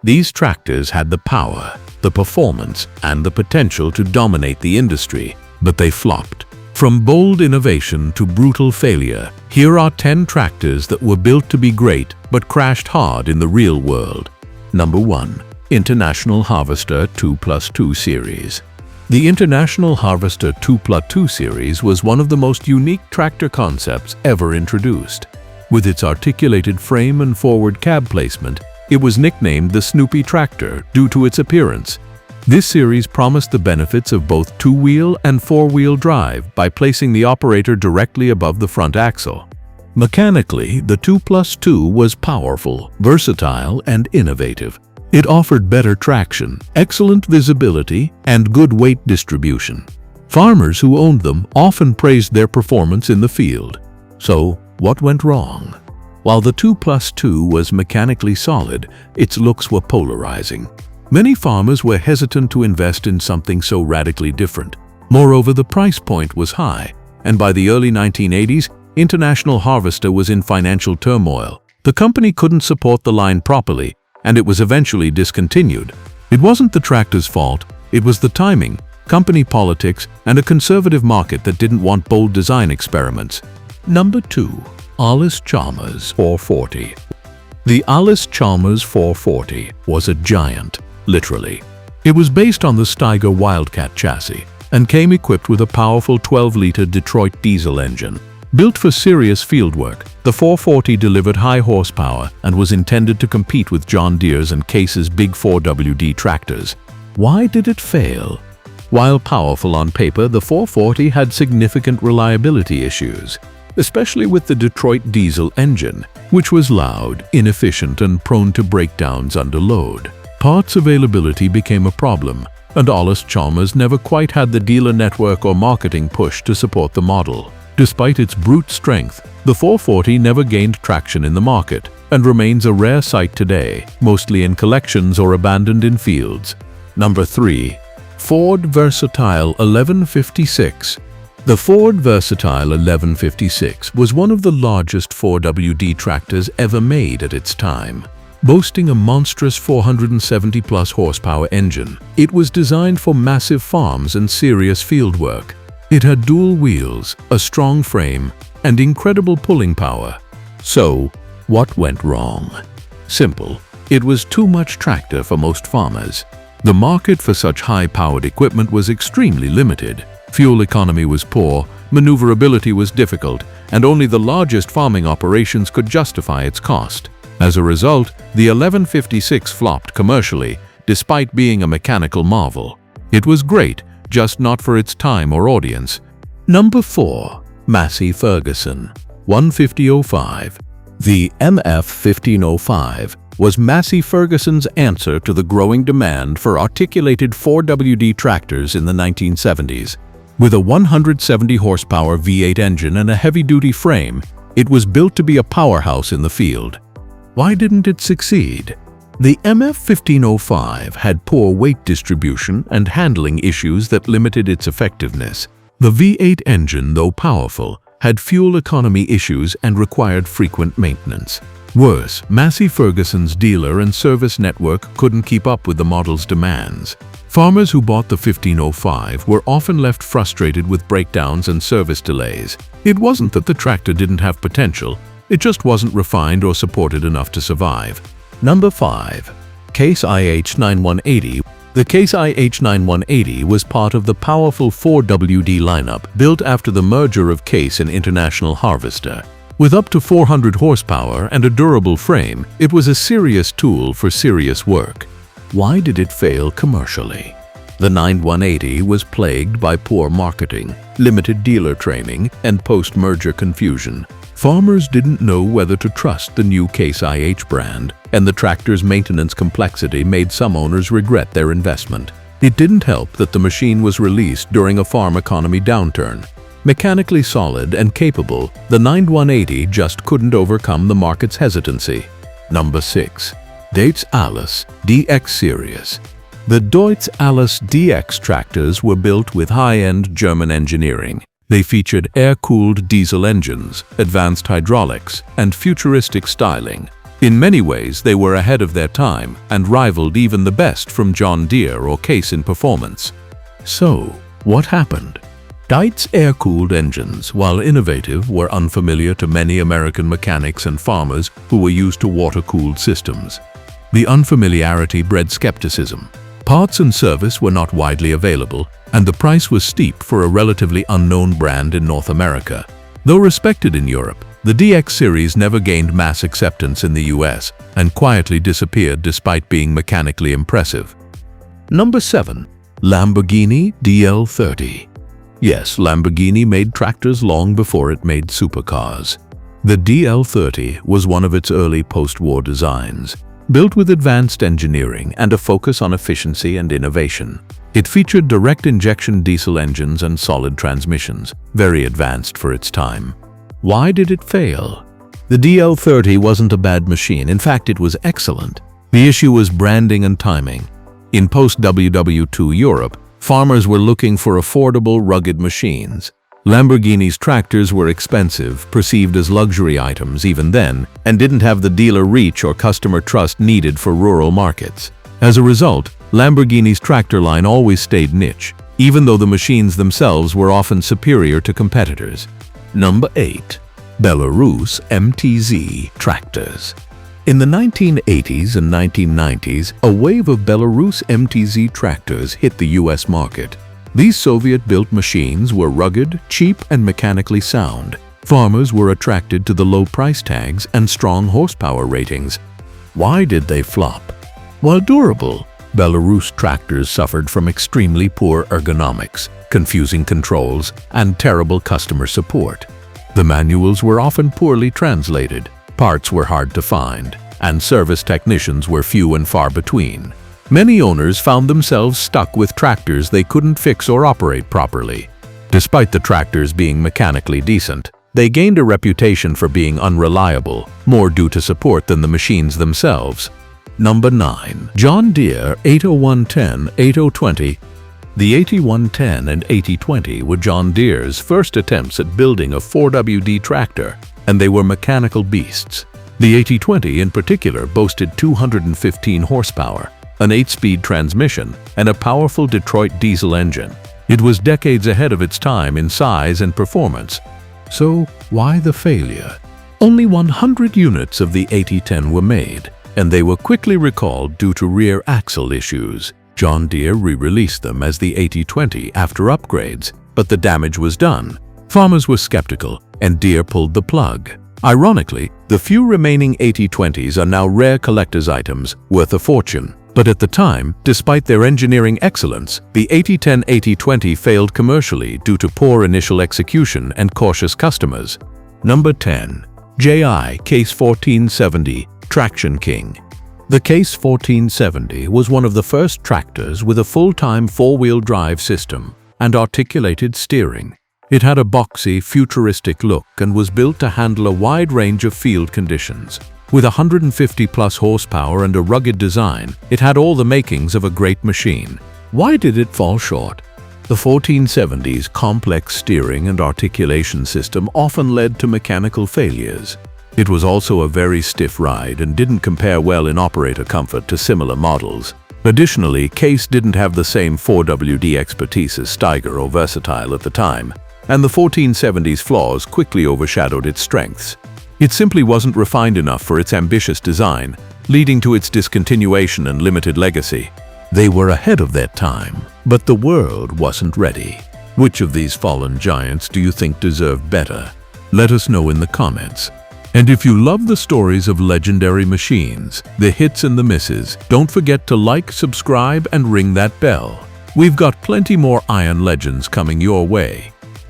These tractors had the power, the performance, and the potential to dominate the industry, but they flopped. From bold innovation to brutal failure, here are 10 tractors that were built to be great but crashed hard in the real world. Number 1. International Harvester 2+2 Series. The International Harvester 2+2 Series was one of the most unique tractor concepts ever introduced. With its articulated frame and forward cab placement, it was nicknamed the Snoopy tractor due to its appearance. This series promised the benefits of both two-wheel and four-wheel drive by placing the operator directly above the front axle. Mechanically, the 2+2 was powerful, versatile, and innovative. It offered better traction, excellent visibility, and good weight distribution. Farmers who owned them often praised their performance in the field. So, what went wrong? While the 2+2 was mechanically solid, its looks were polarizing. Many farmers were hesitant to invest in something so radically different. Moreover, the price point was high, and by the early 1980s, International Harvester was in financial turmoil. The company couldn't support the line properly, and it was eventually discontinued. It wasn't the tractor's fault, it was the timing, company politics, and a conservative market that didn't want bold design experiments. Number 2. Allis-Chalmers 440. The Allis-Chalmers 440 was a giant, literally. It was based on the Steiger Wildcat chassis and came equipped with a powerful 12-liter Detroit diesel engine. Built for serious fieldwork, the 440 delivered high horsepower and was intended to compete with John Deere's and Case's big 4WD tractors. Why did it fail? While powerful on paper, the 440 had significant reliability issues, especially with the Detroit diesel engine, which was loud, inefficient, and prone to breakdowns under load. Parts availability became a problem, and Allis-Chalmers never quite had the dealer network or marketing push to support the model. Despite its brute strength, the 440 never gained traction in the market and remains a rare sight today, mostly in collections or abandoned in fields. Number 3. Ford Versatile 1156. The Ford Versatile 1156 was one of the largest 4WD tractors ever made at its time. Boasting a monstrous 470-plus horsepower engine, it was designed for massive farms and serious field work. It had dual wheels, a strong frame, and incredible pulling power. So, what went wrong? Simple. It was too much tractor for most farmers. The market for such high-powered equipment was extremely limited. Fuel economy was poor, maneuverability was difficult, and only the largest farming operations could justify its cost. As a result, the 1156 flopped commercially, despite being a mechanical marvel. It was great, just not for its time or audience. Number 4. Massey Ferguson 1505. The MF 1505 was Massey Ferguson's answer to the growing demand for articulated 4WD tractors in the 1970s. With a 170 horsepower V8 engine and a heavy-duty frame, it was built to be a powerhouse in the field. Why didn't it succeed? The MF 1505 had poor weight distribution and handling issues that limited its effectiveness. The V8 engine, though powerful, had fuel economy issues and required frequent maintenance. Worse, Massey Ferguson's dealer and service network couldn't keep up with the model's demands. Farmers who bought the 1505 were often left frustrated with breakdowns and service delays. It wasn't that the tractor didn't have potential, it just wasn't refined or supported enough to survive. Number 5. Case IH 9180. The Case IH 9180 was part of the powerful 4WD lineup built after the merger of Case and International Harvester. With up to 400 horsepower and a durable frame, it was a serious tool for serious work. Why did it fail commercially? The 9180 was plagued by poor marketing, limited dealer training, and post-merger confusion. Farmers didn't know whether to trust the new Case IH brand, and the tractor's maintenance complexity made some owners regret their investment. It didn't help that the machine was released during a farm economy downturn. Mechanically solid and capable, the 9180 just couldn't overcome the market's hesitancy. Number 6. Deutz-Allis DX Series. The Deutz-Allis DX tractors were built with high-end German engineering. They featured air-cooled diesel engines, advanced hydraulics, and futuristic styling. In many ways, they were ahead of their time and rivaled even the best from John Deere or Case in performance. So, what happened? Deutz air-cooled engines, while innovative, were unfamiliar to many American mechanics and farmers who were used to water-cooled systems. The unfamiliarity bred skepticism. Parts and service were not widely available, and the price was steep for a relatively unknown brand in North America. Though respected in Europe, the DX series never gained mass acceptance in the US and quietly disappeared despite being mechanically impressive. Number 7. Lamborghini DL30. Yes, Lamborghini made tractors long before it made supercars. The DL30 was one of its early post-war designs, built with advanced engineering and a focus on efficiency and innovation. It featured direct injection diesel engines and solid transmissions, very advanced for its time. Why did it fail? The DL30 wasn't a bad machine. In fact, it was excellent. The issue was branding and timing. In post-WW2 Europe, farmers were looking for affordable, rugged machines. Lamborghini's tractors were expensive, perceived as luxury items even then, and didn't have the dealer reach or customer trust needed for rural markets. As a result, Lamborghini's tractor line always stayed niche, even though the machines themselves were often superior to competitors. Number 8. Bellarus MTZ tractors. In the 1980s and 1990s, a wave of Bellarus MTZ tractors hit the US market. These Soviet-built machines were rugged, cheap, and mechanically sound. Farmers were attracted to the low price tags and strong horsepower ratings. Why did they flop? While durable, Bellarus tractors suffered from extremely poor ergonomics, confusing controls, and terrible customer support. The manuals were often poorly translated, parts were hard to find, and service technicians were few and far between. Many owners found themselves stuck with tractors they couldn't fix or operate properly. Despite the tractors being mechanically decent, they gained a reputation for being unreliable, more due to support than the machines themselves. Number 9. John Deere 80110, 8020. The 8110 and 8020 were John Deere's first attempts at building a 4WD tractor, and they were mechanical beasts. The 8020 in particular boasted 215 horsepower, an 8-speed transmission, and a powerful Detroit diesel engine. It was decades ahead of its time in size and performance. So, why the failure? Only 100 units of the 8010 were made, and they were quickly recalled due to rear axle issues. John Deere re-released them as the 8020 after upgrades, but the damage was done. Farmers were skeptical, and Deere pulled the plug. Ironically, the few remaining 8020s are now rare collector's items worth a fortune. But at the time, despite their engineering excellence, the 8010-8020 failed commercially due to poor initial execution and cautious customers. Number 10. JI Case 1470 Traction King. The Case 1470 was one of the first tractors with a full-time four-wheel drive system and articulated steering. It had a boxy, futuristic look and was built to handle a wide range of field conditions. With 150-plus horsepower and a rugged design, it had all the makings of a great machine. Why did it fall short? The 1470's complex steering and articulation system often led to mechanical failures. It was also a very stiff ride and didn't compare well in operator comfort to similar models. Additionally, Case didn't have the same 4WD expertise as Steiger or Versatile at the time, and the 1470's flaws quickly overshadowed its strengths. It simply wasn't refined enough for its ambitious design, leading to its discontinuation and limited legacy. They were ahead of their time, but the world wasn't ready. Which of these fallen giants do you think deserve better? Let us know in the comments. And if you love the stories of legendary machines, the hits and the misses, don't forget to like, subscribe, and ring that bell. We've got plenty more iron legends coming your way.